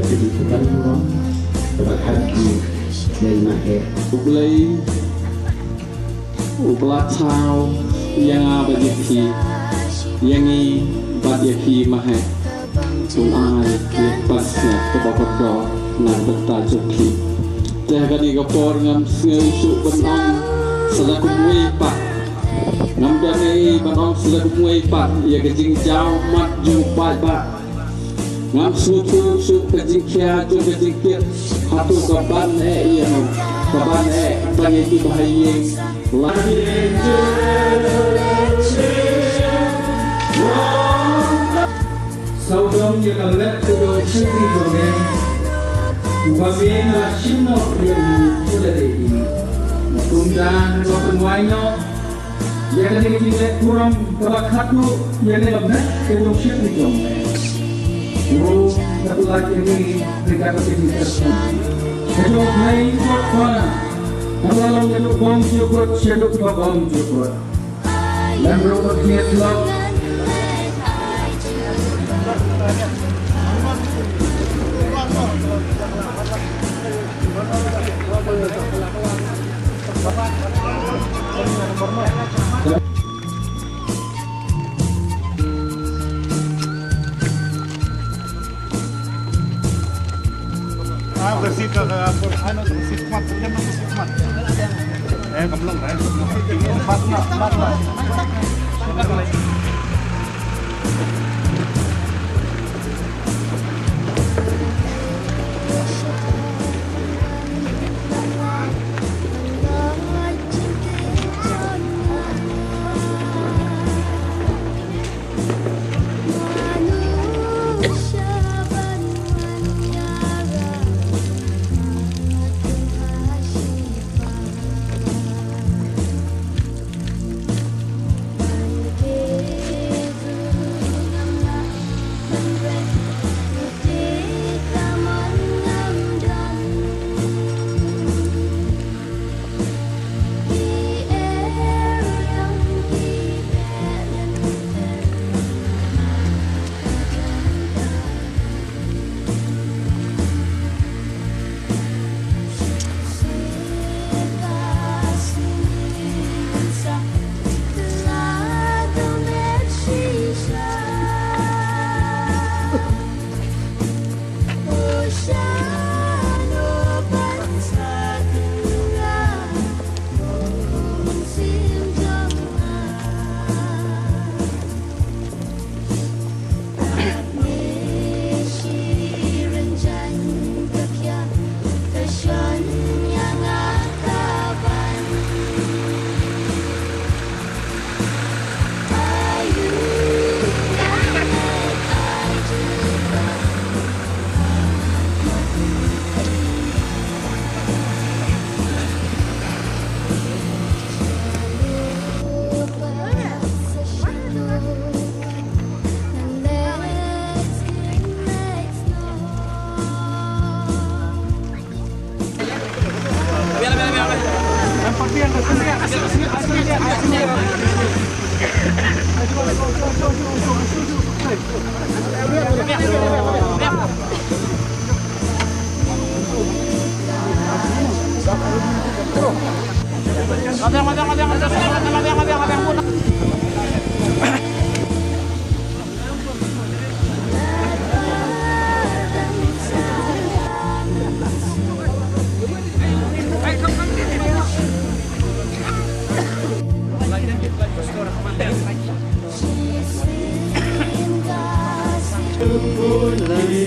kedudukan orang berhati dari mahir Ublay Ublatau yang abadi yang ini badi mahir Unai yang pasnya kebakodo nang bertajuki Jaga di kapor ngam ngusuk benang selaku muipat ngam dani benang selaku muipat ia kejing jauh mat jumpa pak ngam suku kejing kia ju kejing kit hatu kaban ia kaban bagi bahaya lagi Saudong yang alat kedua sendiri dongeng, wabena sino yang sudah ini. Kemudian dua penuainya, yang ada di kurang terlalu yang ada benar kedua sendiri dongeng. Ibu satu lagi ini mereka berpikir tersebut. Kedua naik buat mana? Kalau kedua bom cukup, kedua bom cukup. Dan berubah niat log. Bersih ke anu bersih kuat kan bersih kuat. Belum kan? Empat nak. Pun lagi